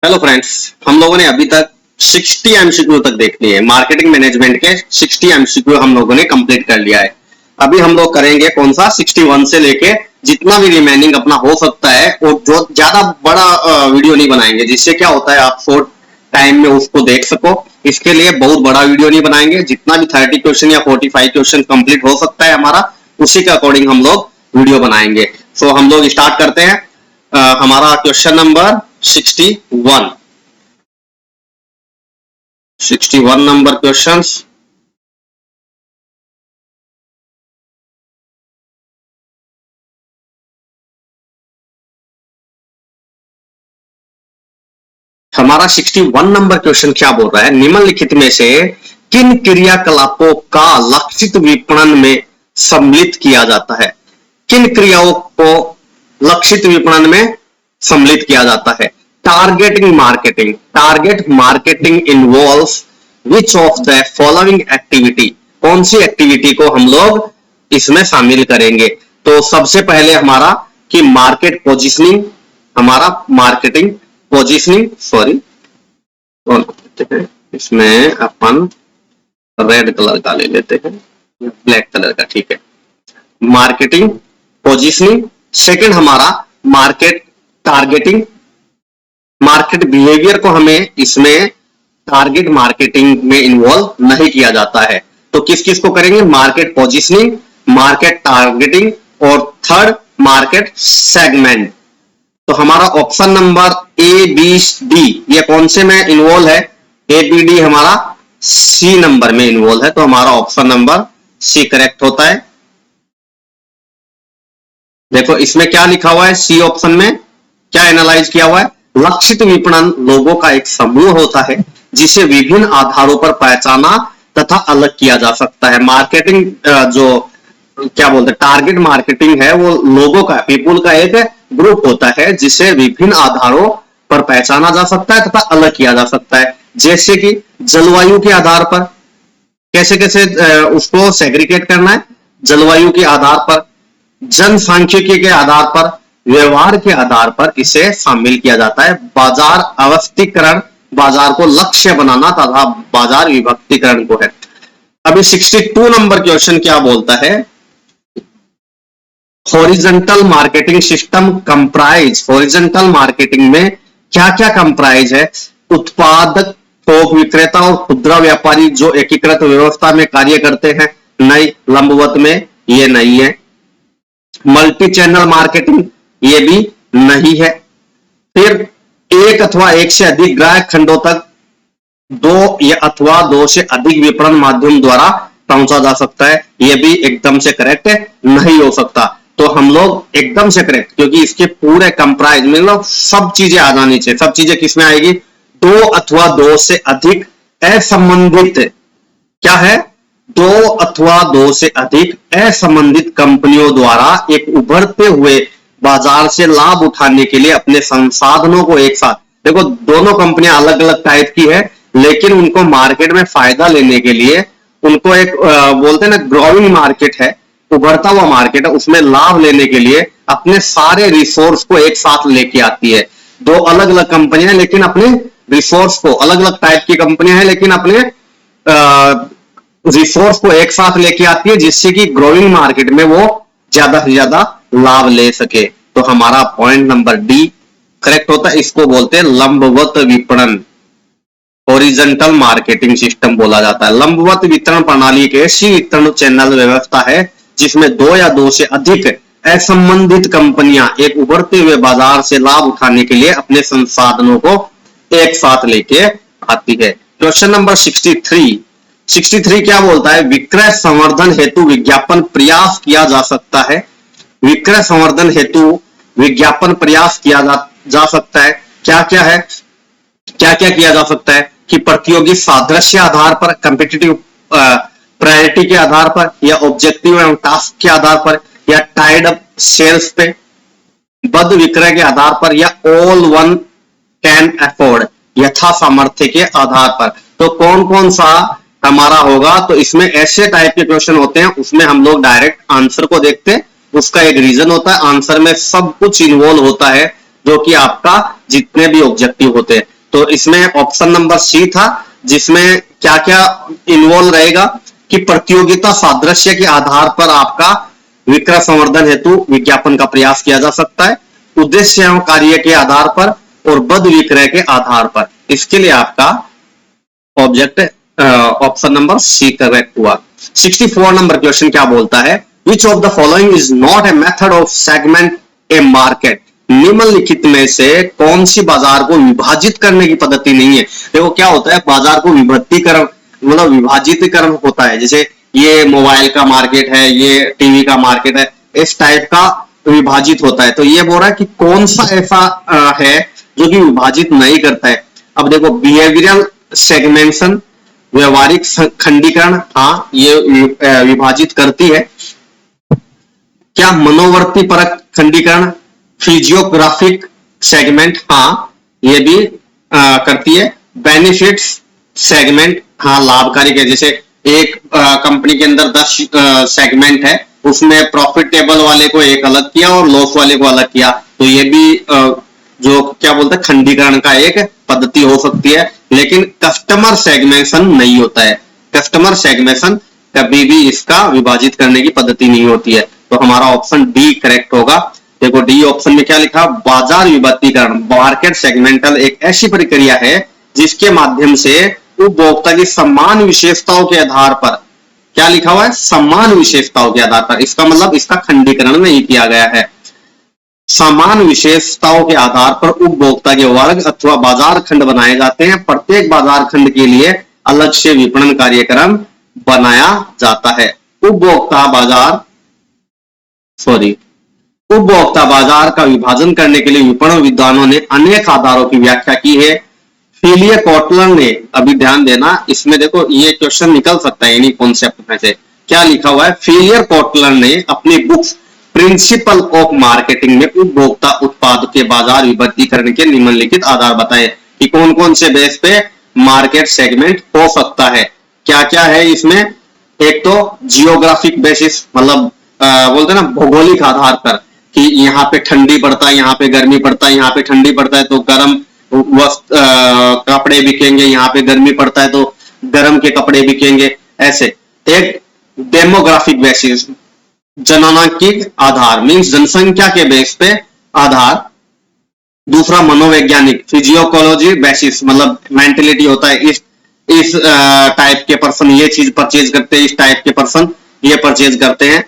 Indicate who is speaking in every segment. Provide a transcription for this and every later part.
Speaker 1: Hello friends, हम लोगों ने अभी तक 60 एमसीक्यू तक देख लिए। मार्केटिंग मैनेजमेंट के 60 एमसीक्यू हम लोगों ने कंप्लीट कर लिया है। अभी हम लोग करेंगे कौन सा 61 से लेके जितना भी रिमेनिंग अपना हो सकता है, और जो ज्यादा बड़ा वीडियो नहीं बनाएंगे, जिससे क्या होता है आप शॉर्ट टाइम में उसको देख सको। इसके लिए बहुत बड़ा वीडियो नहीं बनाएंगे। जितना भी 30 क्वेश्चन या 45 क्वेश्चन कंप्लीट हो सकता है हमारा, उसी के अकॉर्डिंग हम लोग वीडियो बनाएंगे। सो हम लोग स्टार्ट करते हैं। हमारा क्वेश्चन नंबर 61 नंबर क्वेश्चंस। हमारा 61 नंबर क्वेश्चन क्या बोल रहा है, निम्नलिखित में से किन क्रियाकलापों का लक्षित विपणन में सम्मिलित किया जाता है। किन क्रियाओं को लक्षित विपणन में सम्मिलित किया जाता है। Targeting marketing. Target marketing involves which of the following activity. कौन सी एक्टिविटी को हम लोग इसमें शामिल करेंगे। तो सबसे पहले हमारा कि मार्केट पोजीशनिंग, हमारा मार्केटिंग पोजीशनिंग, सॉरी इसमें अपन रेड कलर का ले लेते हैं, ब्लैक कलर का, ठीक है। Marketing positioning. सेकंड हमारा मार्केट टारगेटिंग। मार्केट बिहेवियर को हमें इसमें टारगेट मार्केटिंग में इन्वॉल्व नहीं किया जाता है। तो किस किस को करेंगे, मार्केट पोजीशनिंग, मार्केट टारगेटिंग और थर्ड मार्केट सेगमेंट। तो हमारा option number A B D ये कौन से में इन्वॉल्व है, ए बी डी हमारा सी नंबर में इन्वॉल्व है। तो हमारा ऑप्शन नंबर सी करेक्ट होता है। देखो इसमें क्या लिखा हुआ है, सी ऑप्शन में क्या एनालाइज किया हुआ है, लक्षित विपणन लोगों का एक समूह होता है जिसे विभिन्न आधारों पर पहचाना तथा अलग किया जा सकता है। मार्केटिंग जो क्या बोलते हैं, टारगेट मार्केटिंग है, वो लोगों का, पीपुल का एक ग्रुप होता है जिसे विभिन्न आधारों पर पहचाना जा सकता है तथा अलग किया जा सकता है। जैसे कि जलवायु के आधार पर कैसे कैसे उसको सेग्रीगेट करना है, जलवायु के आधार पर, जनसांख्यिकी के आधार पर, व्यवहार के आधार पर इसे शामिल किया जाता है। बाजार अवस्थीकरण, बाजार को लक्ष्य बनाना तथा बाजार विभक्तिकरण को है। अभी 62 नंबर क्वेश्चन क्या बोलता है, horizontal marketing system comprise. Horizontal marketing में क्या क्या कंप्राइज है, उत्पादक, थोक विक्रेता और खुदरा व्यापारी जो एकीकृत व्यवस्था में कार्य करते हैं। नहीं, लंबवत में ये नहीं है। मल्टी चैनल मार्केटिंग ये भी नहीं है। फिर एक अथवा एक से अधिक ग्राहक खंडों तक दो या अथवा दो से अधिक विपणन माध्यम द्वारा पहुंचा जा सकता है, यह भी एकदम से करेक्ट नहीं हो सकता। तो हम लोग एकदम से करेक्ट, क्योंकि इसके पूरे कंप्राइज में मतलब सब चीजें आ जानी चाहिए। सब चीजें किसमें आएगी, दो अथवा दो से अधिक असंबंधित, क्या है, दो अथवा दो से अधिक असंबंधित कंपनियों द्वारा एक उभरते हुए बाजार से लाभ उठाने के लिए अपने संसाधनों को एक साथ, देखो दोनों कंपनियां अलग अलग टाइप की है, लेकिन उनको मार्केट में फायदा लेने के लिए उनको एक बोलते हैं ना, ग्रोइंग मार्केट है, उभरता हुआ मार्केट है, उसमें लाभ लेने के लिए अपने सारे रिसोर्स को एक साथ लेके आती है। दो अलग अलग कंपनियां हैं लेकिन अपने रिसोर्स को, अलग अलग टाइप की कंपनियां हैं लेकिन अपने रिसोर्स को एक साथ लेके आती है, जिससे कि ग्रोइंग मार्केट में वो ज्यादा से ज्यादा लाभ ले सके। तो हमारा पॉइंट नंबर डी करेक्ट होता है। इसको बोलते हैं लंबवत विपणन, हॉरिजॉन्टल मार्केटिंग सिस्टम बोला जाता है। लंबवत वितरण प्रणाली एक ऐसी वितरण चैनल व्यवस्था है जिसमें दो या दो से अधिक असंबंधित कंपनियां एक उभरते हुए बाजार से लाभ उठाने के लिए अपने संसाधनों को एक साथ लेके आती है। क्वेश्चन नंबर 63 क्या बोलता है, विक्रय संवर्धन हेतु विज्ञापन प्रयास किया जा सकता है। विक्रय संवर्धन हेतु विज्ञापन प्रयास किया जा सकता है। क्या क्या है, क्या क्या किया जा सकता है कि प्रतियोगी सादृश्य आधार पर, कंपिटिटिव प्रायोरिटी के आधार पर, या ऑब्जेक्टिव एवं टास्क के आधार पर, या टाइड अप सेल्स पे, बद विक्रय के आधार पर, या ऑल वन कैन अफोर्ड, यथा सामर्थ्य के आधार पर। तो कौन कौन सा हमारा होगा, तो इसमें ऐसे टाइप के क्वेश्चन होते हैं, उसमें हम लोग डायरेक्ट आंसर को देखते हैं, उसका एक रीजन होता है, आंसर में सब कुछ इन्वॉल्व होता है जो कि आपका जितने भी ऑब्जेक्टिव होते हैं। तो इसमें ऑप्शन नंबर सी था, जिसमें क्या क्या इन्वॉल्व रहेगा कि प्रतियोगिता सादृश्य के आधार पर आपका विक्रय संवर्धन हेतु विज्ञापन का प्रयास किया जा सकता है, उद्देश्य एवं कार्य के आधार पर और बद विक्रय के आधार पर। इसके लिए आपका object option number C correct हुआ। 64 नंबर क्वेश्चन क्या बोलता है, which of the following is not a method of segment a market. निम्नलिखित में से कौन सी बाजार को विभाजित करने की पद्धति नहीं है। देखो क्या होता है, बाजार को विभक्तिकरण मतलब विभाजितकरण होता है, जैसे ये मोबाइल का मार्केट है, ये टीवी का मार्केट है, इस टाइप का विभाजित होता है। तो ये बोल रहा है कि कौन सा ऐसा है जो कि विभाजित नहीं करता है। अब देखो बिहेवियरल सेगमेंटेशन, व्यवहारिक खंडीकरण, हाँ ये विभाजित करती है। क्या मनोवर्ती परक खंडीकरण, फिजियोग्राफिक सेगमेंट, हाँ ये भी करती है। बेनिफिट्स सेगमेंट, हाँ लाभकारी है, जैसे एक कंपनी के अंदर 10 सेगमेंट है, उसमें प्रॉफिटेबल वाले को एक अलग किया और लॉस वाले को अलग किया, तो ये भी जो क्या बोलते हैं खंडीकरण का एक पद्धति हो सकती है। लेकिन कस्टमर सेगमेंटेशन नहीं होता है, कस्टमर सेगमेंटेशन कभी भी इसका विभाजित करने की पद्धति नहीं होती है। तो हमारा ऑप्शन डी करेक्ट होगा। देखो डी ऑप्शन में क्या लिखा, बाजार विभक्तिकरण, मार्केट सेगमेंटल एक ऐसी प्रक्रिया है जिसके माध्यम से उपभोक्ता की समान विशेषताओं के आधार पर, क्या लिखा हुआ है, समान विशेषताओं के आधार पर, इसका मतलब इसका खंडीकरण नहीं किया गया है। समान विशेषताओं के आधार पर उपभोक्ता के वर्ग अथवा बाजार खंड बनाए जाते हैं। प्रत्येक बाजार खंड के लिए अलग से विपणन कार्यक्रम बनाया जाता है। उपभोक्ता बाजार का विभाजन करने के लिए विपणन विद्वानों ने अनेक आधारों की व्याख्या की है। फिलियर कॉटलर ने, अभी ध्यान देना इसमें, देखो ये क्वेश्चन निकल सकता है इन्हीं कॉन्सेप्ट में से। क्या लिखा हुआ है, फिलियर कॉटलर ने अपनी बुक्स प्रिंसिपल ऑफ मार्केटिंग में उपभोक्ता उत्पाद के बाजार विभक्तिकरण के निम्नलिखित आधार बताए कि कौन कौन से बेस पे मार्केट सेगमेंट हो सकता है। क्या क्या है इसमें, एक तो जियोग्राफिक बेसिस, मतलब बोलते हैं ना भौगोलिक आधार पर, कि यहाँ पे ठंडी पड़ता है, यहाँ पे गर्मी पड़ता है, यहाँ पे ठंडी पड़ता है तो गर्म कपड़े बिकेंगे, यहाँ पे गर्मी पड़ता है तो गर्म के कपड़े बिकेंगे, ऐसे। एक डेमोग्राफिक बेसिस, जननांकिक आधार, मींस जनसंख्या के बेस पे आधार। दूसरा मनोवैज्ञानिक, फिजियोलॉजी बेसिस, मतलब मेंटेलिटी होता है, इस टाइप के पर्सन ये चीज परचेज करते हैं, इस टाइप के पर्सन ये परचेज करते हैं।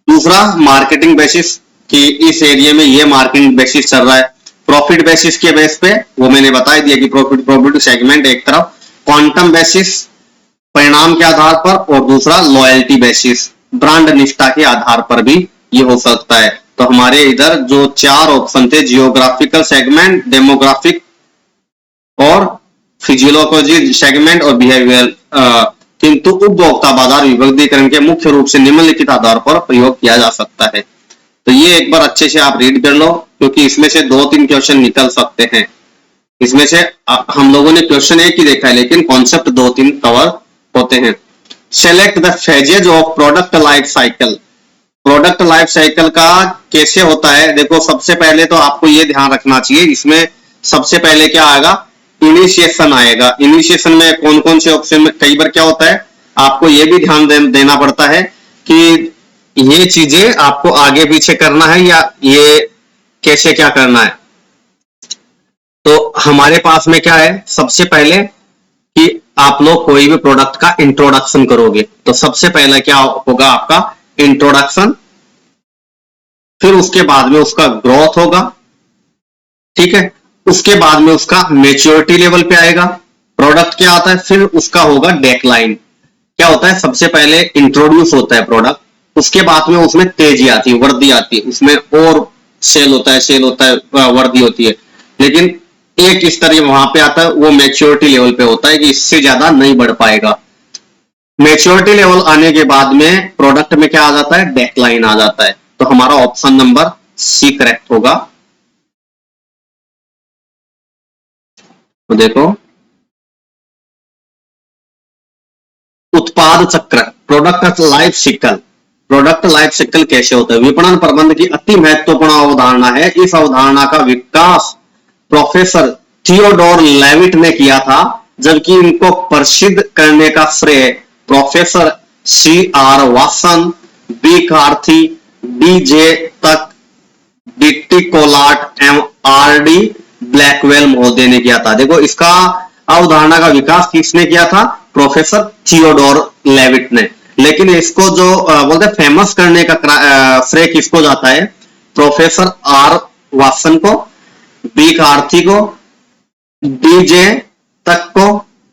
Speaker 1: दूसरा मार्केटिंग बेसिस, कि इस एरिया में ये मार्केटिंग बेसिस चल रहा है। प्रॉफिट बेसिस के बेस पे, वो मैंने बता दिया कि प्रॉफिट सेगमेंट एक तरफ। क्वांटम बेसिस, परिणाम के आधार पर, और दूसरा लॉयल्टी बेसिस, ब्रांड निष्ठा के आधार पर भी ये हो सकता है। तो हमारे इधर जो 4 ऑप्शन थे, जियोग्राफिकल सेगमेंट, डेमोग्राफिक और फिजियोलॉजी सेगमेंट और बिहेवियर, किंतु उपभोक्ता बाजार विभक्तिकरण के मुख्य रूप से निम्नलिखित आधार पर प्रयोग किया जा सकता है। तो ये एक बार अच्छे से आप रीड कर लो, क्योंकि इसमें से 2-3 क्वेश्चन निकल सकते हैं। इसमें से हम लोगों ने क्वेश्चन एक ही देखा है, लेकिन कॉन्सेप्ट 2-3 कवर होते हैं। Select the phases of product life cycle. Product life cycle का कैसे होता है, देखो सबसे पहले तो आपको ये ध्यान रखना चाहिए, इसमें सबसे पहले क्या आएगा, इनिशिएशन आएगा। इनिशिएशन में कौन कौन से ऑप्शन में, कई बार क्या होता है आपको ये भी ध्यान देना पड़ता है कि ये चीजें आपको आगे पीछे करना है या ये कैसे क्या करना है। तो हमारे पास में क्या है, सबसे पहले कि आप लोग कोई भी प्रोडक्ट का इंट्रोडक्शन करोगे, तो सबसे पहले क्या होगा आपका इंट्रोडक्शन, फिर उसके बाद में उसका ग्रोथ होगा, ठीक है। उसके बाद में उसका मैच्योरिटी लेवल पे आएगा, प्रोडक्ट क्या आता है, फिर उसका होगा डेक्लाइन। क्या होता है, सबसे पहले इंट्रोड्यूस होता है प्रोडक्ट, उसके बाद में उसमें तेजी आती है, वृद्धि आती है, उसमें और सेल होता है, वृद्धि होती है। लेकिन एक इस तरह वहां पे आता है, वो मैच्योरिटी लेवल पे होता है कि इससे ज्यादा नहीं बढ़ पाएगा। मैच्योरिटी लेवल आने के बाद में प्रोडक्ट में क्या आ जाता है, डेक्लाइन आ जाता है। तो हमारा ऑप्शन नंबर सी करेक्ट होगा। तो देखो उत्पाद चक्र, product life cycle. Product life cycle कैसे होता है, विपणन प्रबंध की अति महत्वपूर्ण अवधारणा है। इस अवधारणा का विकास प्रोफेसर थियोडोर लेविट ने किया था, जबकि इनको प्रसिद्ध करने का श्रेय professor C.R. Watson, B Karthi, D.J. तक, D.T. कोलाट एवं R.D. ब्लैकवेल महोदय ने किया था। देखो, इसका अवधारणा का विकास किसने किया था? प्रोफेसर थियोडोर लेविट ने। लेकिन इसको जो बोलते फेमस करने का श्रेय किसको जाता है? Professor R. वाटसन को, बी कार्थी को, D.J. तक को,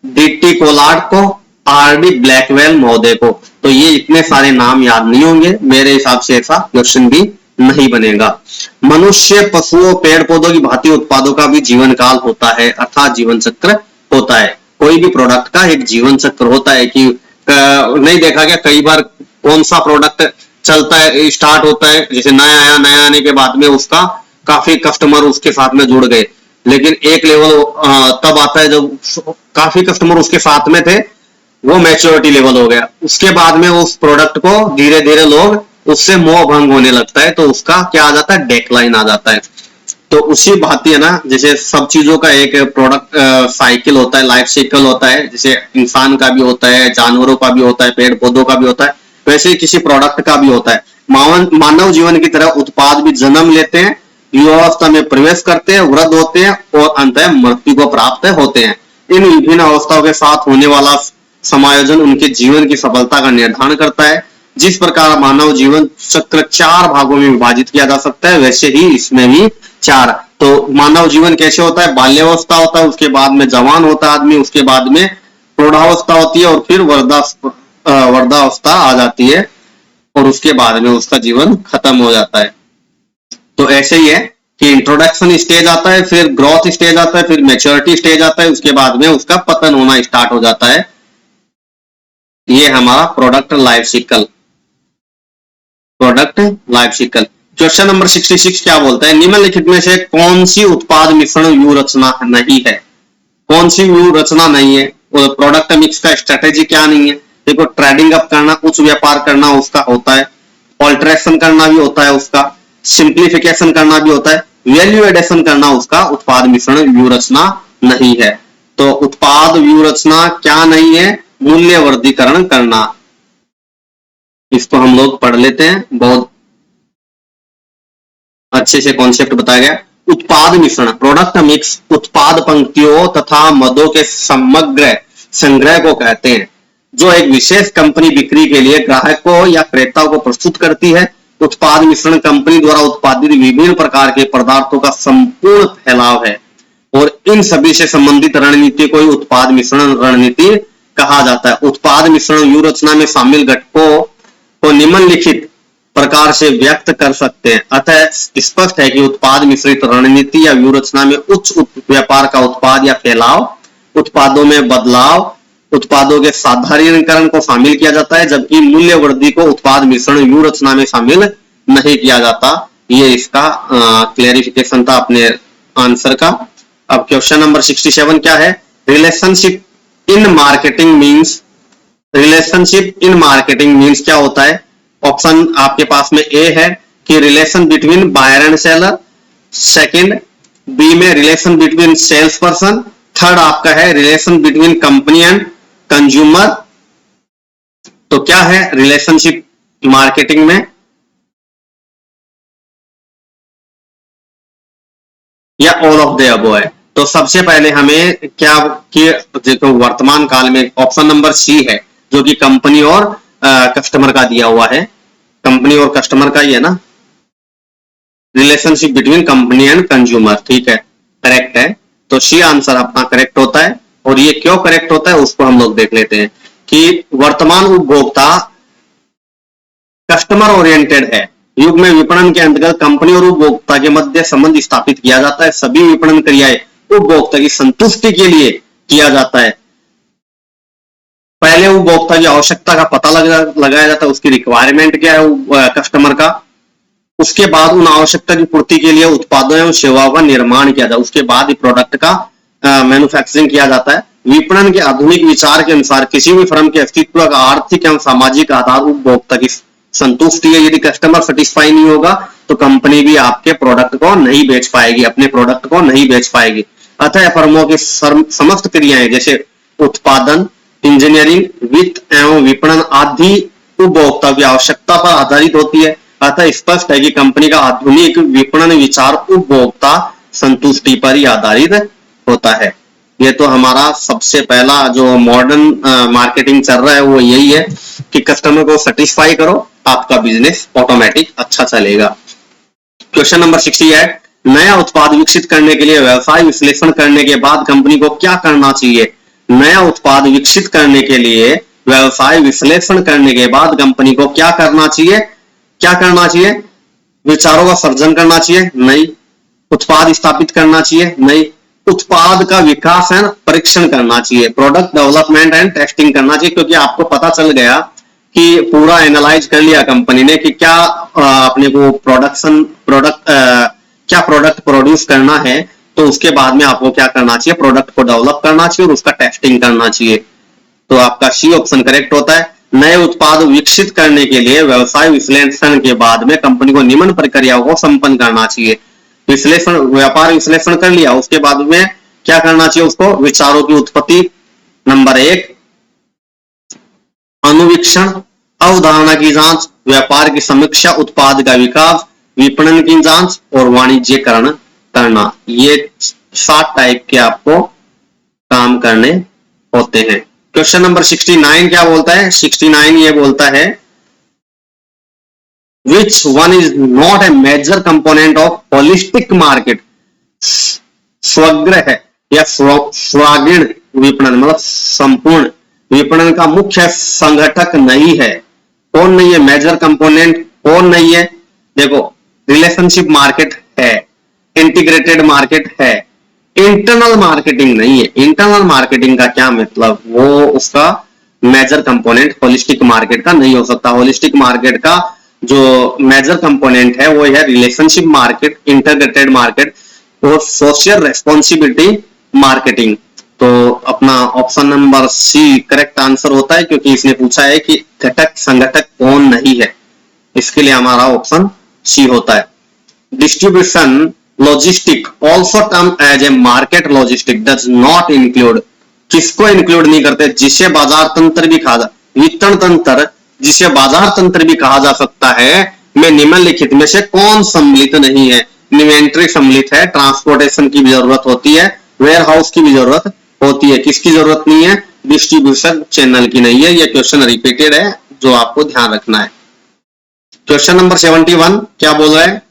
Speaker 1: D.T. कोलाट को, R.D. ब्लैकवेल महोदय को। तो ये इतने सारे नाम याद नहीं होंगे, मेरे हिसाब से ऐसा क्वेश्चन भी नहीं बनेगा। मनुष्य, पशुओं, पेड़ पौधों की भांति उत्पादों का भी जीवन काल होता है, अर्थात जीवन चक्र होता है। कोई भी प्रोडक्ट का एक जीवन चक्र होता है कि नहीं देखा गया कई बार कौन सा प्रोडक्ट चलता है, स्टार्ट होता है, जैसे नया आया, नया आने के बाद में उसका काफी कस्टमर उसके साथ में जुड़ गए, लेकिन एक लेवल तब आता है जब काफी कस्टमर उसके साथ में थे, वो मैच्योरिटी लेवल हो गया। उसके बाद में उस प्रोडक्ट को धीरे धीरे लोग उससे मोह भंग होने लगता है, तो उसका क्या आ जाता है? डेक्लाइन आ जाता है। तो उसी भांति है ना, जैसे सब चीजों का एक प्रोडक्ट साइकिल होता है, लाइफ साइकिल होता है, जैसे इंसान का भी होता है, जानवरों का भी होता है, पेड़ पौधों का भी होता है, वैसे ही किसी प्रोडक्ट का भी होता है। मानव जीवन की तरह उत्पाद भी जन्म लेते हैं, युवावस्था में प्रवेश करते हैं, वृद्ध होते हैं और अंततः मृत्यु को प्राप्त होते हैं। इन विभिन्न अवस्थाओं के साथ होने वाला समायोजन उनके जीवन की सफलता का निर्धारण करता है। जिस प्रकार मानव जीवन चक्र 4 भागों में विभाजित किया जा सकता है, वैसे ही इसमें भी 4। तो मानव जीवन कैसे होता है? बाल्यावस्था होता है, उसके बाद में जवान होता है आदमी, उसके बाद में प्रौढ़ावस्था होती है और फिर वृद्धावस्था आ जाती है और उसके बाद में उसका जीवन खत्म हो जाता है। तो ऐसे ही है कि इंट्रोडक्शन स्टेज आता है, फिर ग्रोथ स्टेज आता है, फिर मैच्योरिटी स्टेज आता है, उसके बाद में उसका पतन होना स्टार्ट हो जाता है। ये हमारा product life cycle, product life cycle. Question number 66 क्या बोलता है? निम्नलिखित में से कौन सी उत्पाद मिश्रण व्यू रचना नहीं है? कौन सी व्यू रचना नहीं है? प्रोडक्ट मिक्स का स्ट्रेटेजी क्या नहीं है? देखो, ट्रेडिंग अप करना, उच्च व्यापार करना उसका होता है, ऑल्ट्रेशन करना भी होता है उसका, सिंप्लीफिकेशन करना भी होता है, वैल्यू एडिशन करना उसका उत्पाद मिश्रण व्यू रचना नहीं है। तो उत्पाद व्यू रचना क्या नहीं है? मूल्य वर्गीकरण करना। इसको हम लोग पढ़ लेते हैं, बहुत अच्छे से कॉन्सेप्ट बताया गया। उत्पाद मिश्रण, प्रोडक्ट मिक्स, उत्पाद पंक्तियों तथा मदों के समग्र संग्रह को कहते हैं, जो एक विशेष कंपनी बिक्री के लिए ग्राहकों या क्रेताओं को प्रस्तुत करती है। उत्पाद मिश्रण कंपनी द्वारा उत्पादित विभिन्न प्रकार के पदार्थों का संपूर्ण फैलाव है और इन सभी से संबंधित रणनीति को उत्पाद मिश्रण रणनीति कहा जाता है। उत्पाद मिश्रण व्यू रचना में शामिल घटकों को निम्नलिखित प्रकार से व्यक्त कर सकते हैं। अतः स्पष्ट है कि उत्पाद मिश्रित रणनीति या व्यू रचना में उच्च व्यापार का उत्पाद या फैलाव, उत्पादों में बदलाव, उत्पादों के साधारणीकरण को शामिल किया जाता है, जबकि मूल्य वृद्धि को उत्पाद मिश्रण व्यू रचना में शामिल नहीं किया जाता। ये इसका क्लेरिफिकेशन था अपने आंसर का। अब क्वेश्चन नंबर 67 क्या है? Relationship in marketing means, relationship in marketing means क्या होता है? ऑप्शन आपके पास में ए है कि relation between buyer and seller, second B में relation between sales person, third आपका है relation between company and consumer. तो क्या है रिलेशनशिप मार्केटिंग में? या ऑल ऑफ द अबव है? तो सबसे पहले हमें क्या कि देखो वर्तमान काल में ऑप्शन नंबर सी है, जो कि कंपनी और कस्टमर का दिया हुआ है, कंपनी और कस्टमर का ही है ना, relationship between company and consumer. ठीक है, करेक्ट है। तो सी आंसर अपना करेक्ट होता है। और ये क्यों करेक्ट होता है उसको हम लोग देख लेते हैं कि वर्तमान उपभोक्ता कस्टमर ओरिएंटेड है। युग में विपणन के अंतर्गत कंपनी और उपभोक्ता के मध्य संबंध स्थापित किया जाता है। सभी विपणन क्रियाएं उपभोक्ता की संतुष्टि के लिए किया जाता है। पहले उपभोक्ता की आवश्यकता का पता लगाया जाता है, उसकी रिक्वायरमेंट क्या है कस्टमर का। उसके बाद उन आवश्यकता की पूर्ति के लिए उत्पादों एवं सेवाओं का निर्माण किया जाता है। उसके बाद प्रोडक्ट का मैन्युफैक्चरिंग किया जाता है। विपणन के आधुनिक विचार के अनुसार किसी भी फर्म के अस्तित्व का आर्थिक एवं सामाजिक आधार उपभोक्ता की संतुष्टि है। यदि कस्टमर सेटिस्फाई नहीं होगा तो कंपनी भी आपके प्रोडक्ट को नहीं बेच पाएगी, अपने प्रोडक्ट को नहीं बेच पाएगी। अतः फर्मों की समस्त क्रियाएं जैसे उत्पादन, इंजीनियरिंग, वित्त एवं विपणन आदि उपभोक्ता की आवश्यकता पर आधारित होती है। अतः स्पष्ट है कि कंपनी का आधुनिक विपणन विचार उपभोक्ता संतुष्टि पर ही आधारित होता है। ये तो हमारा सबसे पहला जो मॉडर्न मार्केटिंग चल रहा है वो यही है कि कस्टमर को सेटिस्फाई करो, आपका बिजनेस ऑटोमेटिक अच्छा चलेगा। क्वेश्चन नंबर 68, नया उत्पाद विकसित करने के लिए व्यवसाय विश्लेषण करने के बाद कंपनी को क्या करना चाहिए? नया उत्पाद विकसित करने के लिए व्यवसाय विश्लेषण करने के बाद कंपनी को क्या करना चाहिए? क्या करना चाहिए? विचारों का सर्जन करना चाहिए? नहीं। उत्पाद स्थापित करना चाहिए? नहीं। उत्पाद का विकास है परीक्षण करना चाहिए, प्रोडक्ट डेवलपमेंट एंड टेस्टिंग करना चाहिए, क्योंकि आपको पता चल गया कि पूरा एनालाइज कर लिया कंपनी ने कि क्या अपने को क्या प्रोडक्ट प्रोड्यूस करना है, तो उसके बाद में आपको क्या करना चाहिए? प्रोडक्ट को डेवलप करना चाहिए और उसका टेस्टिंग करना चाहिए। तो आपका सी ऑप्शन करेक्ट होता है। नए उत्पाद विकसित करने के लिए व्यवसाय विश्लेषण के बाद में कंपनी को निम्न प्रक्रियाओं को संपन्न करना चाहिए। विश्लेषण, व्यापार विश्लेषण कर लिया, उसके बाद में क्या करना चाहिए? उसको विचारों की उत्पत्ति, नंबर 1 अनुवीक्षण, अवधारणा की जांच, व्यापार की समीक्षा, उत्पाद का विकास, विपणन की जांच और वाणिज्यकरण करना। ये 7 टाइप के आपको काम करने होते हैं। क्वेश्चन नंबर 69 क्या बोलता है? 69 ये बोलता है Which one is not a major component of holistic market? स्वग्रह या स्वागिण विपणन मतलब संपूर्ण विपणन का मुख्य संगठक नहीं है। कौन नहीं है? मेजर कंपोनेंट कौन नहीं है? देखो, रिलेशनशिप मार्केट है, इंटीग्रेटेड मार्केट है, इंटरनल मार्केटिंग नहीं है। इंटरनल मार्केटिंग का क्या मतलब? वो उसका मेजर कंपोनेंट होलिस्टिक मार्केट का नहीं हो सकता। होलिस्टिक मार्केट का जो मेजर कंपोनेंट है वो है रिलेशनशिप मार्केट, इंटीग्रेटेड मार्केट और सोशल रेस्पॉन्सिबिलिटी मार्केटिंग। तो अपना option number C correct answer होता है, क्योंकि इसने पूछा है कि घटक संगठक कौन नहीं है, इसके लिए हमारा ऑप्शन सी होता है। Distribution logistic also term as a market logistic does not include, किसको इंक्लूड नहीं करते? जिसे बाजार तंत्र भी कहा, वितरण तंत्र जिसे बाजार तंत्र भी कहा जा सकता है, में निम्नलिखित में से कौन सम्मिलित नहीं है? इन्वेंट्री सम्मिलित है, ट्रांसपोर्टेशन की भी जरूरत होती है, वेयर हाउस की भी जरूरत होती है। किसकी जरूरत नहीं है? डिस्ट्रीब्यूशन चैनल की नहीं है। यह क्वेश्चन रिपीटेड है, जो आपको ध्यान रखना है। क्वेश्चन नंबर 71 क्या बोल रहा है?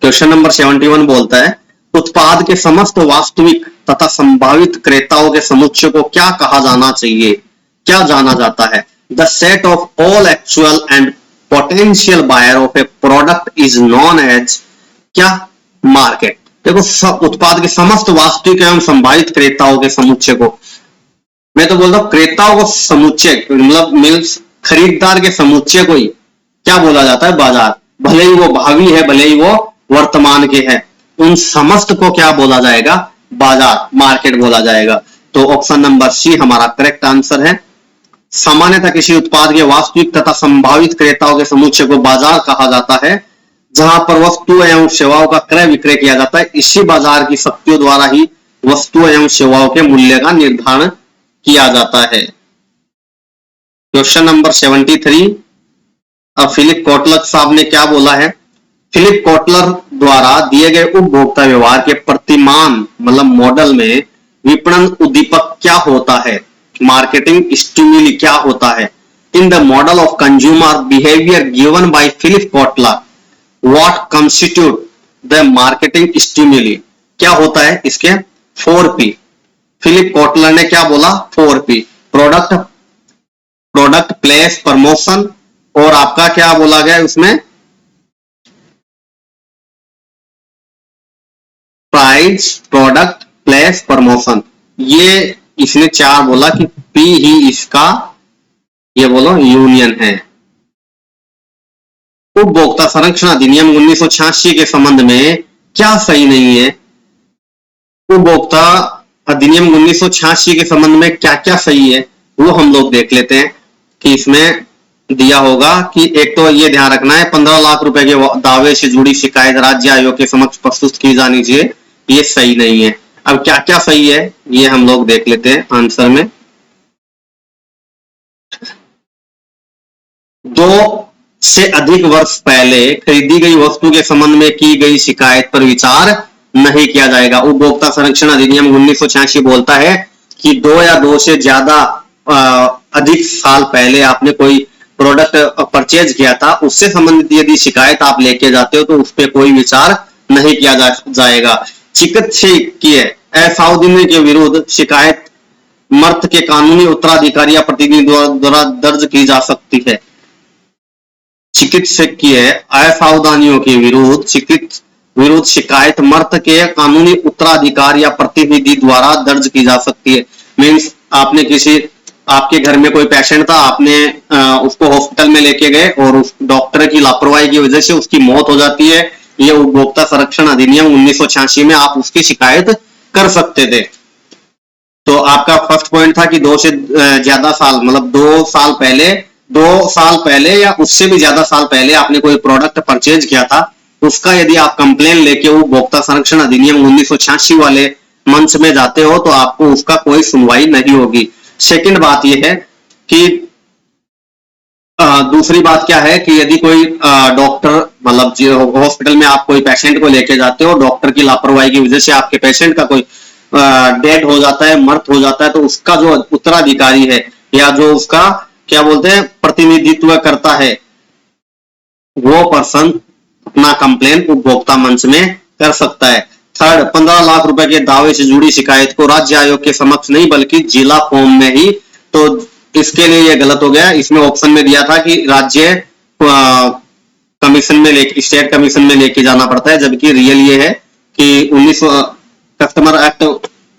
Speaker 1: क्वेश्चन नंबर 71 बोलता है उत्पाद के समस्त वास्तविक तथा संभावित क्रेताओं के समुच्चय को क्या कहा जाना चाहिए? क्या जाना जाता है? The set of all actual and potential buyer of a product is known as क्या? मार्केट। देखो, उत्पाद के समस्त वास्तविक एवं संभावित क्रेताओं के समुच्चय को, मैं तो बोलता हूं क्रेताओं को समुच्चय मतलब मिल्स खरीदार के समुच्चय को ही क्या बोला जाता है? बाजार। भले ही वो भावी है, भले ही वो वर्तमान के है, उन समस्त को क्या बोला जाएगा? बाजार, मार्केट बोला जाएगा। तो ऑप्शन नंबर सी हमारा करेक्ट आंसर है। सामान्यतः किसी उत्पाद के वास्तविक तथा संभावित क्रेताओं के समुच्चय को बाजार कहा जाता है, जहां पर वस्तु एवं सेवाओं का क्रय विक्रय किया जाता है। इसी बाजार की शक्तियों द्वारा ही वस्तु एवं सेवाओं के मूल्य का निर्धारण किया जाता है। क्वेश्चन नंबर 73, अब फिलिप कोटलर साहब ने क्या बोला है? फिलिप कोटलर द्वारा दिए गए उपभोक्ता व्यवहार के प्रतिमान मतलब मॉडल में विपणन उद्दीपक क्या होता है? मार्केटिंग स्टिमुली क्या होता है? In the model of consumer behaviour given by Philip Kotler what constitute the marketing stimuli? क्या होता है इसके? 4P। फिलिप कोटलर ने क्या बोला? 4P, प्रोडक्ट, प्लेस, प्रमोशन और आपका क्या बोला गया उसमें? Price, product, place, promotion. ये इसने 4 बोला कि P ही इसका ये बोलो यूनियन है। उपभोक्ता संरक्षण अधिनियम 1986 के संबंध में क्या सही नहीं है? उपभोक्ता अधिनियम 1986 के संबंध में क्या क्या सही है वो हम लोग देख लेते हैं कि इसमें दिया होगा कि एक तो ये ध्यान रखना है 15 लाख रुपए के दावे से जुड़ी शिकायत राज्य आयोग के समक्ष प्रस्तुत की जानी चाहिए, ये सही नहीं है। अब क्या क्या सही है ये हम लोग देख लेते हैं आंसर में। 2 से अधिक वर्ष पहले खरीदी गई वस्तु के संबंध में की गई शिकायत पर विचार नहीं किया जाएगा। उपभोक्ता संरक्षण अधिनियम 1986 बोलता है कि 2 या 2 से ज्यादा अधिक साल पहले आपने कोई प्रोडक्ट परचेज किया था, उससे संबंधित यदि शिकायत आप लेके जाते हो तो उस पर कोई विचार नहीं किया जाएगा। चिकित्सकीय असावधानी के विरुद्ध शिकायत मर्त के कानूनी उत्तराधिकारी या प्रतिनिधि द्वारा दर्ज की जा सकती है। चिकित्सकीय असावधानियों के विरुद्ध शिकायत मर्त के कानूनी उत्तराधिकारी या प्रतिनिधि द्वारा दर्ज की जा सकती है। मीन्स आपके घर में कोई पेशेंट था, आपने उसको हॉस्पिटल में लेके गए और उस डॉक्टर की लापरवाही की वजह से उसकी मौत हो जाती है। ये उपभोक्ता संरक्षण अधिनियम 1986 में आप उसकी शिकायत कर सकते थे। तो आपका फर्स्ट पॉइंट था कि 2 से ज्यादा साल, मतलब 2 साल पहले या उससे भी ज्यादा साल पहले आपने कोई प्रोडक्ट परचेज किया था, उसका यदि आप कंप्लेन लेके उपभोक्ता संरक्षण अधिनियम 1986 वाले मंच में जाते हो तो आपको उसका कोई सुनवाई नहीं होगी। सेकंड बात यह है कि दूसरी बात क्या है कि यदि कोई डॉक्टर, मतलब हॉस्पिटल में आप कोई पेशेंट को लेके जाते हो, डॉक्टर की लापरवाही की वजह से आपके पेशेंट का कोई डेड हो जाता है, मृत हो जाता है, तो उसका जो उत्तराधिकारी है या जो उसका क्या बोलते हैं प्रतिनिधित्व करता है, वो पर्सन अपना कंप्लेन उपभोक्ता मंच में कर सकता है। थर्ड, 15 लाख रुपए के दावे से जुड़ी शिकायत को राज्य आयोग के समक्ष नहीं बल्कि जिला फॉर्म में ही, तो इसके लिए ये गलत हो गया। इसमें ऑप्शन में दिया था कि राज्य कमीशन में स्टेट कमीशन में लेके जाना पड़ता है, जबकि रियल ये है कि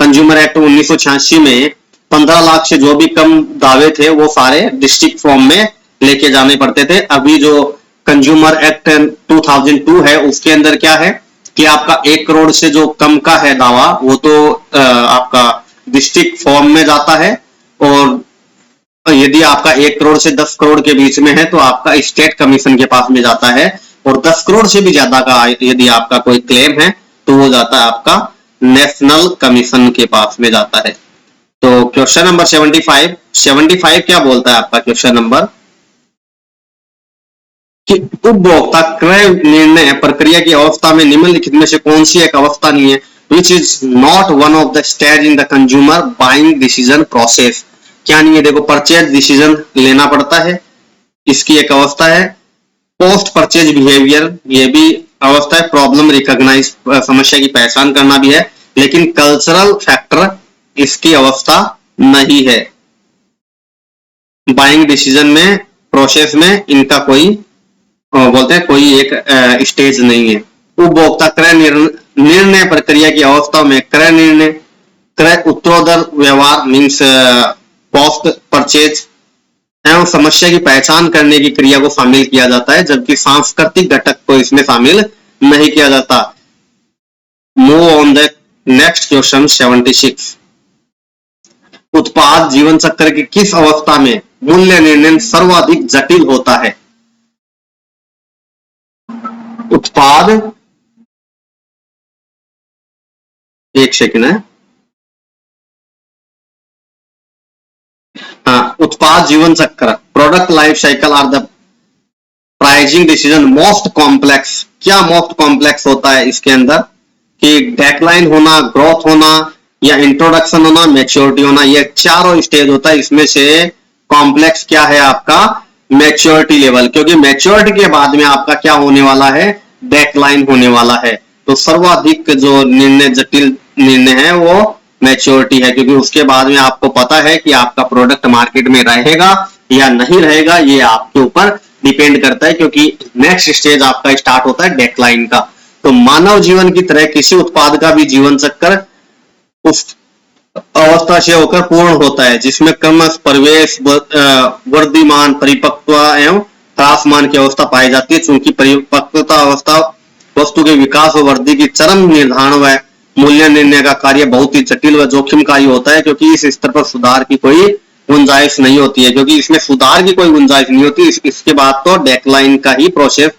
Speaker 1: कंज्यूमर एक्ट 1986 में 15 लाख से जो भी कम दावे थे वो सारे डिस्ट्रिक्ट फॉर्म में लेके जाने पड़ते थे। अभी जो कंज्यूमर एक्ट 2002 है उसके अंदर क्या है कि आपका 1 करोड़ से जो कम का है दावा वो तो आपका डिस्ट्रिक्ट फॉर्म में जाता है, और यदि आपका 1 करोड़ से 10 करोड़ के बीच में है तो आपका स्टेट कमीशन के पास में जाता है, और 10 करोड़ से भी ज्यादा का यदि आपका कोई क्लेम है तो वो जाता है आपका नेशनल कमीशन के पास में जाता है। तो क्वेश्चन नंबर 75 क्या बोलता है आपका क्वेश्चन नंबर कि उपभोक्ता क्रय निर्णय प्रक्रिया की अवस्था में निम्नलिखित में से कौन सी एक अवस्था नहीं है, which is not one of the stage in the consumer buying decision process. क्या नहीं है, देखो परचेज डिसीजन लेना पड़ता है, इसकी एक अवस्था है। पोस्ट परचेज बिहेवियर, ये भी अवस्था है। प्रॉब्लम रिकॉग्नाइज, समस्या की पहचान करना भी है, लेकिन कल्चरल फैक्टर इसकी अवस्था नहीं है। बाइंग डिसीजन में प्रोसेस में इनका कोई बोलते हैं कोई एक स्टेज नहीं है। उपभोक्ता क्रय निर्णय प्रक्रिया की अवस्था में क्रय निर्णय, क्रय उत्तरोत्तर व्यवहार मीन्स पोस्ट परचेज एवं समस्या की पहचान करने की क्रिया को शामिल किया जाता है, जबकि सांस्कृतिक घटक को इसमें शामिल नहीं किया जाता। Move on the next question 76। उत्पाद जीवन चक्र की किस अवस्था में मूल्य निर्णय सर्वाधिक जटिल होता है? उत्पाद, एक सेकंड है, उत्पाद जीवन चक्र, product life cycle are the pricing decision most complex. क्या मोस्ट कॉम्प्लेक्स होता है इसके अंदर कि डेक्लाइन होना, ग्रोथ होना या इंट्रोडक्शन होना, मैच्योरिटी होना, ये चारों स्टेज होता है। इसमें से कॉम्प्लेक्स क्या है आपका मैच्योरिटी लेवल, क्योंकि मैच्योरिटी के बाद में आपका क्या होने वाला है, डेक्लाइन होने वाला है। तो सर्वाधिक जो निर्णय जटिल निर्णय है वो मैच्योरिटी है, क्योंकि उसके बाद में आपको पता है कि आपका प्रोडक्ट मार्केट में रहेगा या नहीं रहेगा, ये आपके ऊपर डिपेंड करता है, क्योंकि नेक्स्ट स्टेज आपका स्टार्ट होता है डेक्लाइन का। तो मानव जीवन की तरह किसी उत्पाद का भी जीवन चक्र उस अवस्था से होकर पूर्ण होता है जिसमें क्रमश प्रवेश, वर्धिमान, परिपक्व एवं ह्रासमान की अवस्था पाई जाती है। चूंकि परिपक्वता अवस्था वस्तु के विकास और वृद्धि की चरम निर्धारण व मूल्य निर्णय का कार्य बहुत ही जटिल व जोखिमकारी होता है, क्योंकि इस स्तर पर सुधार की कोई गुंजाइश नहीं होती है, क्योंकि इसमें सुधार की कोई गुंजाइश नहीं होती। इसके बाद तो डेक्लाइन का ही प्रोसेस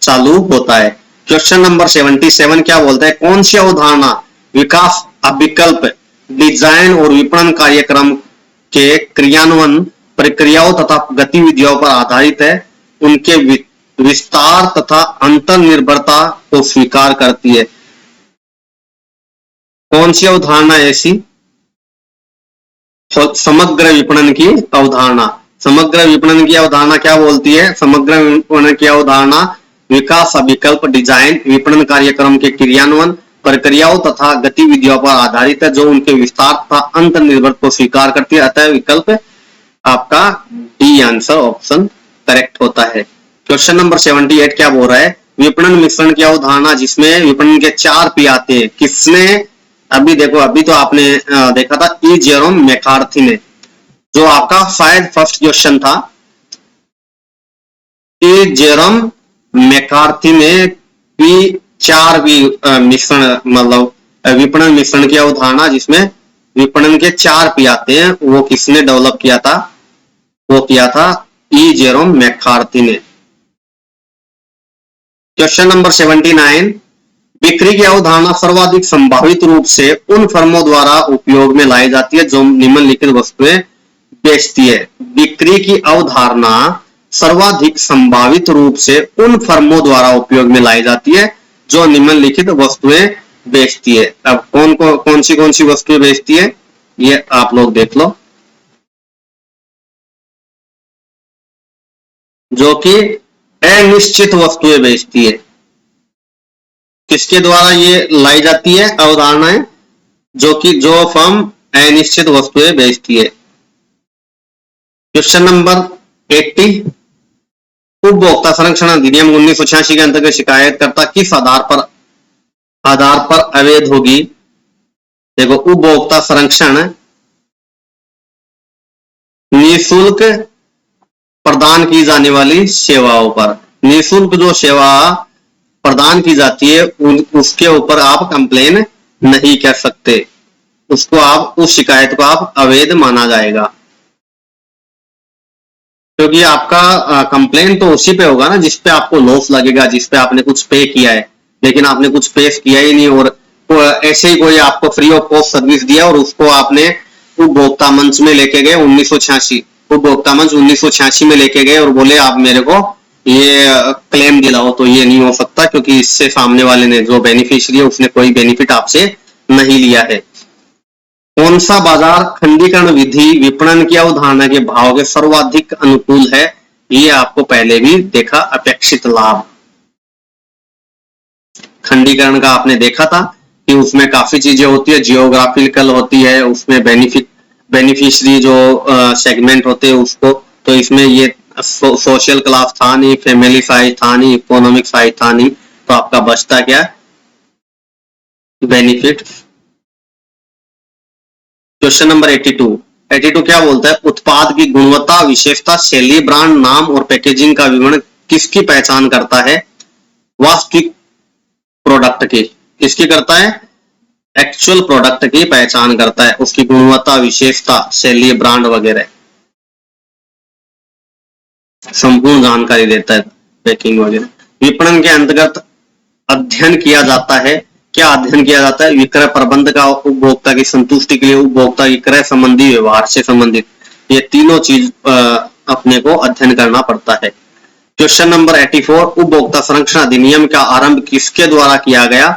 Speaker 1: चालू होता है। क्वेश्चन नंबर 77 क्या बोलता है, कौन सी अवधारणा विकास, अभिकल्प, डिजाइन और विपणन कार्यक्रम के क्रियान्वयन प्रक्रियाओं तथा गतिविधियों पर आधारित है, उनके विस्तार तथा अंतर्निर्भरता को स्वीकार करती है। कौन सी अवधारणा ऐसी? समग्र विपणन की अवधारणा। समग्र विपणन की अवधारणा क्या बोलती है? समग्र विपणन की अवधारणा विकास, अभिकल्प, डिजाइन, विपणन कार्यक्रम के क्रियान्वयन प्रक्रियाओं तथा गतिविधियों पर आधारित है, जो उनके विस्तार तथा अंतर्निर्भर को स्वीकार करती है। अतः विकल्प आपका डी आंसर ऑप्शन करेक्ट होता है। क्वेश्चन नंबर 78 क्या बोल रहा है, विपणन मिश्रण की अवधारणा जिसमें विपणन के 4 पी आते हैं, किसने? अभी देखो, अभी तो आपने देखा था ई जेरोम मैकार्थी ने, जो आपका शायद फर्स्ट क्वेश्चन था। ई जेरोम मैकार्थी ने चार मिश्रण, मतलब विपणन मिश्रण की अवधारणा जिसमें विपणन के 4 पी आते हैं, वो किसने डेवलप किया था? वो किया था ई जेरोम मैकार्थी ने। क्वेश्चन नंबर 79, बिक्री की अवधारणा सर्वाधिक संभावित रूप से उन फर्मों द्वारा उपयोग में लाई जाती है जो निम्नलिखित वस्तुएं बेचती है। बिक्री की अवधारणा सर्वाधिक संभावित रूप से उन फर्मों द्वारा उपयोग में लाई जाती है जो निम्नलिखित वस्तुएं बेचती है। अब कौन सी वस्तुएं बेचती है, ये आप लोग देख लो। जो कि अनिश्चित वस्तुएं बेचती है। किसके द्वारा ये लाई जाती है अवधारणाएं? जो फर्म अनिश्चित वस्तुएं बेचती है। क्वेश्चन नंबर 80, उपभोक्ता संरक्षण अधिनियम 1986 के अंतर्गत शिकायतकर्ता किस आधार पर अवैध होगी? देखो, उपभोक्ता संरक्षण निःशुल्क प्रदान की जाने वाली सेवाओं पर, निःशुल्क जो सेवा प्रदान की जाती है उसके ऊपर आप कंप्लेन नहीं कर सकते, उस शिकायत को आप अवैध माना जाएगा, क्योंकि आपका कंप्लेन तो उसी पे होगा ना जिसपे आपको लॉस लगेगा, जिसपे आपने कुछ पे किया है, लेकिन आपने कुछ पे किया ही नहीं और ऐसे ही कोई आपको फ्री ऑफ कॉस्ट सर्विस दिया और उसको आपने उपभोक्ता मंच में लेके गए 1986, उपभोक्ता मंच 1986 में लेके गए और बोले आप मेरे को ये क्लेम दिलाओ, तो ये नहीं हो सकता, क्योंकि इससे सामने वाले ने, जो बेनिफिशियरी है, उसने कोई बेनिफिट आपसे नहीं लिया है। कौन सा बाजार खंडीकरण विधि विपणन की अवधारणा के भाव के सर्वाधिक अनुकूल है? ये आपको पहले भी देखा, अपेक्षित लाभ। खंडीकरण का आपने देखा था कि उसमें काफी चीजें होती है, जियोग्राफिकल होती है, उसमें बेनिफिशियरी जो सेगमेंट होते हैं उसको, तो इसमें ये सोशल क्लास था नहीं, फैमिली साइज था नहीं, इकोनॉमिक साइज था नहीं, तो आपका बचता क्या? बेनिफिट। क्वेश्चन नंबर 82 क्या बोलता है, उत्पाद की गुणवत्ता, विशेषता, शैली, ब्रांड नाम और पैकेजिंग का विवरण किसकी पहचान करता है? वास्तविक प्रोडक्ट की। किसकी करता है? एक्चुअल प्रोडक्ट की पहचान करता है, उसकी गुणवत्ता, विशेषता, शैली, ब्रांड वगैरह संपूर्ण जानकारी देता है, पैकिंग वगैरह। विपणन के अंतर्गत अध्ययन किया जाता है, क्या अध्ययन किया जाता है? विक्रय प्रबंध का उपभोक्ता की संतुष्टि के लिए उपभोक्ता की क्रय संबंधी व्यवहार से संबंधित, ये तीनों चीज अपने को अध्ययन करना पड़ता है। क्वेश्चन नंबर 84, उपभोक्ता संरक्षण अधिनियम का आरंभ किसके द्वारा किया गया?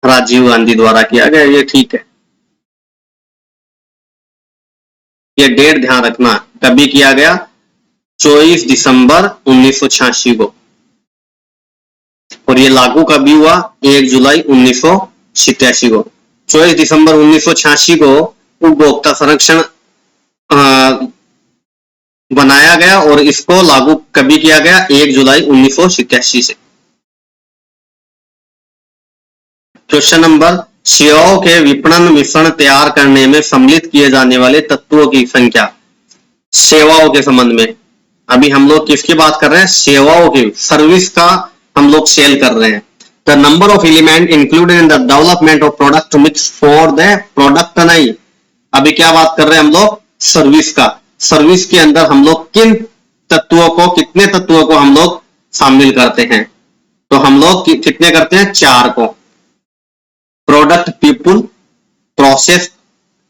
Speaker 1: राजीव गांधी द्वारा किया गया, ये ठीक है। ये डेट ध्यान रखना, कभी किया गया? 24 दिसंबर 1986 को। और ये लागू कभी हुआ? 1 जुलाई 1987 को। 24 दिसंबर 1986 को उपभोक्ता संरक्षण बनाया गया और इसको लागू कभी किया गया? 1 जुलाई 1987 से। क्वेश्चन नंबर, सेवाओं के विपणन मिश्रण तैयार करने में सम्मिलित किए जाने वाले तत्वों की संख्या। सेवाओं के संबंध में अभी हम लोग किसकी बात कर रहे हैं? सेवाओं की, सर्विस का हम लोग सेल कर रहे हैं। The number of element included in the development of product mix for the product, नहीं, अभी क्या बात कर रहे हैं हम लोग? सर्विस का। सर्विस के अंदर हम लोग किन तत्वों को, कितने तत्वों को हम लोग शामिल करते हैं? तो हम लोग कितने करते हैं? 4 को। Product, people, process,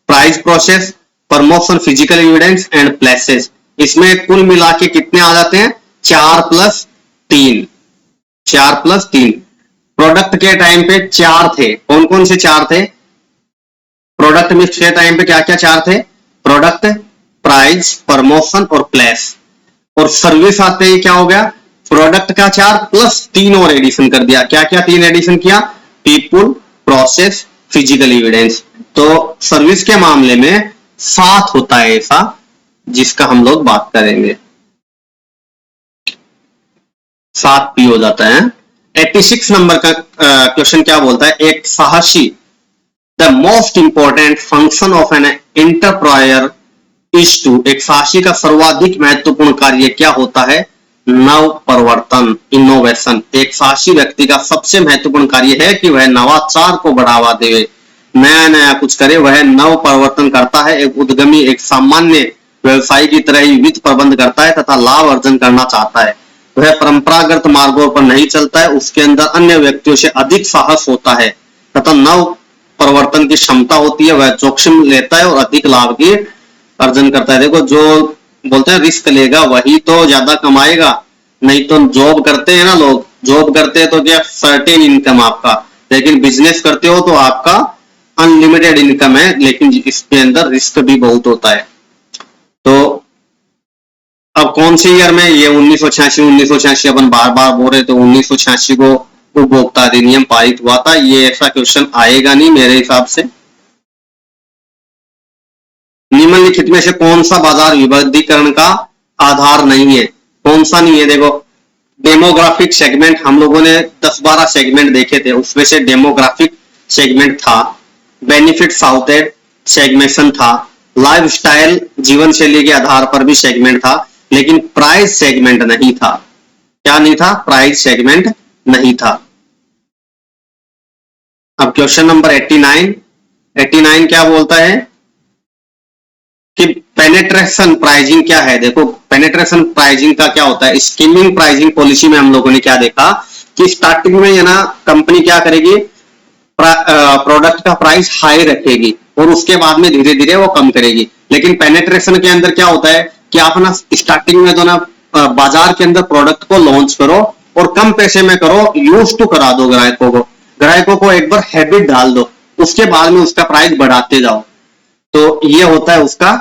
Speaker 1: price process, promotion, physical evidence and places. इसमें कुल मिला के कितने आ जाते हैं? 4 + 3। 4 + 3। प्रोडक्ट के टाइम पे 4 थे। कौन कौन से 4 थे? प्रोडक्ट मिक्स के टाइम पे क्या क्या 4 थे? प्रोडक्ट, प्राइस, प्रमोशन और प्लेस। और सर्विस आते ही क्या हो गया? प्रोडक्ट का 4 + 3 और एडिशन कर दिया। क्या क्या 3 एडिशन किया? People, process, physical evidence. तो सर्विस के मामले में 7 होता है ऐसा, जिसका हम लोग बात करेंगे। 7 P हो जाता है। 86 नंबर का क्वेश्चन क्या बोलता है? एक साहसी, the most important function of an entrepreneur is to, एक साहसी का सर्वाधिक महत्वपूर्ण कार्य क्या होता है? नव परिवर्तन, इनोवेशन। एक साहसी व्यक्ति का सबसे महत्वपूर्ण कार्य है कि वह नवाचार को बढ़ावा दे, नया नया कुछ करे, वह नव परिवर्तन करता है। एक उद्यमी एक सामान्य व्यवसायी की तरह ही वित्त प्रबंध करता है तथा लाभ अर्जन करना चाहता है। वह परंपरागत मार्गों पर नहीं चलता है, उसके अंदर अन्य व्यक्तियों से अधिक साहस होता है तथा नव परिवर्तन की क्षमता होती है। वह जोखिम लेता है और अधिक लाभ की अर्जन करता है। देखो, जो बोलते हैं रिस्क लेगा वही तो ज्यादा कमाएगा, नहीं तो जॉब करते हैं ना लोग, जॉब करते हैं तो क्या सर्टेन इनकम आपका, लेकिन बिजनेस करते हो तो आपका अनलिमिटेड इनकम है, लेकिन इसके अंदर रिस्क भी बहुत होता है। तो अब कौन से ईयर में? ये 1986 अपन बार बार बोल रहे, तो 1986 को उपभोक्ता अधिनियम पारित हुआ था। ये ऐसा क्वेश्चन आएगा नहीं मेरे हिसाब से। निम्नलिखित में से कौन सा बाजार विविधीकरण का आधार नहीं है? कौन सा नहीं है? देखो, डेमोग्राफिक सेगमेंट हम लोगों ने 10-12 सेगमेंट देखे थे, उसमें से डेमोग्राफिक सेगमेंट था, बेनिफिट साउथेड सेगमेशन था, लाइफस्टाइल जीवन शैली के आधार पर भी सेगमेंट था, लेकिन प्राइस सेगमेंट नहीं था। क्या नहीं था? प्राइस सेगमेंट नहीं था। अब क्वेश्चन नंबर 89 क्या बोलता है कि पेनेट्रेशन प्राइजिंग क्या है? देखो, पेनेट्रेशन प्राइजिंग का क्या होता है? स्कीमिंग प्राइजिंग पॉलिसी में हम लोगों ने क्या देखा कि स्टार्टिंग में ये ना कंपनी क्या करेगी, प्रोडक्ट का प्राइस हाई रखेगी और उसके बाद में धीरे धीरे वो कम करेगी। लेकिन पेनेट्रेशन के अंदर क्या होता है कि आप ना स्टार्टिंग में तो ना बाजार के अंदर प्रोडक्ट को लॉन्च करो और कम पैसे में करो, यूज टू करा दो ग्राहकों को एक बार हैबिट डाल दो, उसके बाद में उसका प्राइस बढ़ाते जाओ। तो ये होता है उसका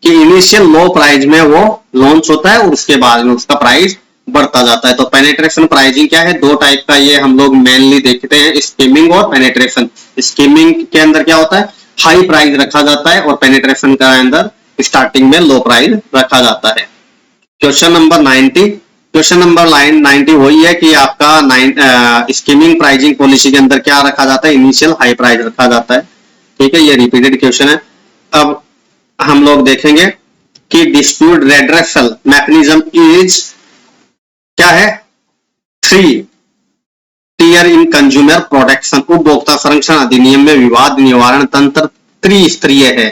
Speaker 1: कि इनिशियल लो प्राइस में वो लॉन्च होता है और उसके बाद में उसका प्राइस बढ़ता जाता है। तो पेनेट्रेशन प्राइसिंग क्या है? 2 टाइप का ये हम लोग मेनली देखते हैं, स्कीमिंग और पेनेट्रेशन। स्कीमिंग के अंदर क्या होता है? हाई प्राइस रखा जाता है और पेनेट्रेशन का अंदर स्टार्टिंग में लो प्राइस रखा जाता है। क्वेश्चन नंबर 90, क्वेश्चन नंबर 90 वही है कि आपका स्कीमिंग प्राइसिंग पॉलिसी के अंदर क्या रखा जाता है? इनिशियल हाई प्राइस रखा जाता है। ठीक है, ये रिपीटेड क्वेश्चन है। अब हम लोग देखेंगे कि डिस्प्यूट रेड्रेसल मैकेनिज्म इज क्या है? 3 टियर इन कंज्यूमर प्रोटेक्शन, उपभोक्ता संरक्षण अधिनियम में विवाद निवारण तंत्र त्रिस्तरीय है,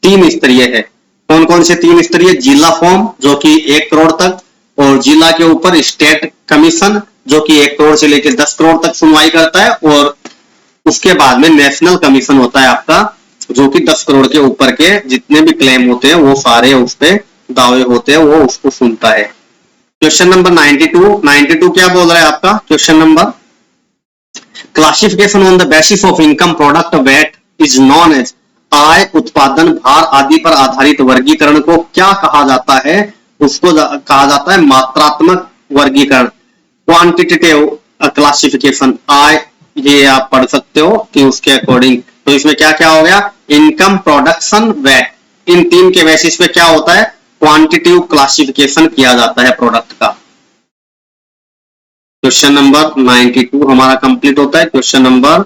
Speaker 1: 3 स्तरीय है। कौन कौन से 3 स्तरीय? जिला फॉर्म जो कि 1 करोड़ तक, और जिला के ऊपर स्टेट कमीशन जो कि 1 करोड़ से लेकर 10 करोड़ तक सुनवाई करता है, और उसके बाद में नेशनल कमीशन होता है आपका, जो कि 10 करोड़ के ऊपर के जितने भी क्लेम होते हैं वो सारे उस पे दावे होते हैं, वो उसको सुनता है। क्वेश्चन नंबर 92 क्या बोल रहा है आपका? Question number, classification on the basis of income product weight is known as, आय, उत्पादन, भार आदि पर आधारित वर्गीकरण को क्या कहा जाता है? उसको कहा जाता है मात्रात्मक वर्गीकरण, क्वांटिटेटिव क्लासिफिकेशन। आय ये आप पढ़ सकते हो कि उसके अकॉर्डिंग। तो इसमें क्या क्या हो गया? इनकम, प्रोडक्शन, वेट, इन 3 के बेसिस पे क्या होता है? क्वांटिटेटिव क्लासिफिकेशन किया जाता है प्रोडक्ट का। क्वेश्चन नंबर 92 हमारा कंप्लीट होता है। क्वेश्चन नंबर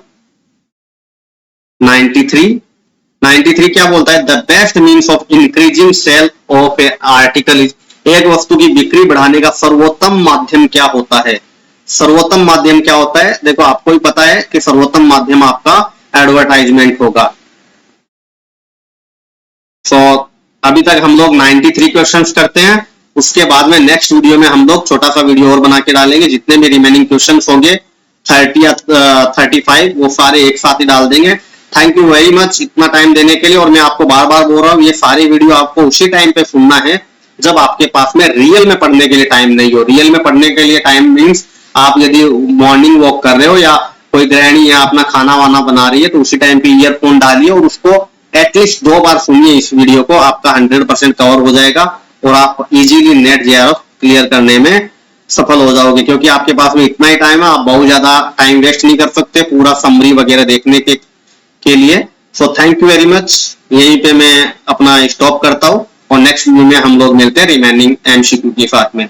Speaker 1: 93 क्या बोलता है? The best means of increasing sale of a article is, एक वस्तु की बिक्री बढ़ाने का सर्वोत्तम माध्यम क्या होता है? सर्वोत्तम माध्यम क्या होता है? देखो, आपको ही पता है कि सर्वोत्तम माध्यम आपका एडवर्टाइजमेंट होगा। तो अभी तक हम लोग 93 क्वेश्चंस करते हैं, उसके बाद में नेक्स्ट वीडियो में हम लोग छोटा सा वीडियो और बना के डालेंगे, जितने भी रिमेनिंग क्वेश्चंस होंगे 30 या 35 वो सारे एक साथ ही डाल देंगे। थैंक यू वेरी मच इतना टाइम देने के लिए। और मैं आपको बार बार बोल रहा हूँ, ये सारी वीडियो आपको उसी टाइम पे सुनना है जब आपके पास में रियल में पढ़ने के लिए टाइम नहीं हो। रियल में पढ़ने के लिए टाइम मीन्स आप यदि मॉर्निंग वॉक कर रहे हो या कोई गृहिणी या अपना खाना वाना बना रही है, तो उसी टाइम पे ईयरफोन डालिए और उसको एटलीस्ट 2 बार सुनिए इस वीडियो को, आपका 100% कवर हो जाएगा और आप इजीली नेट जेआरएफ क्लियर करने में सफल हो जाओगे। क्योंकि आपके पास में इतना ही टाइम है, आप बहुत ज्यादा टाइम वेस्ट नहीं कर सकते पूरा समरी वगैरह देखने के लिए। So thank you very much. यहीं पे मैं अपना स्टॉप करता हूँ और नेक्स्ट वीडियो में हम लोग मिलते हैं रिमेनिंग एमसीक्यू के साथ में।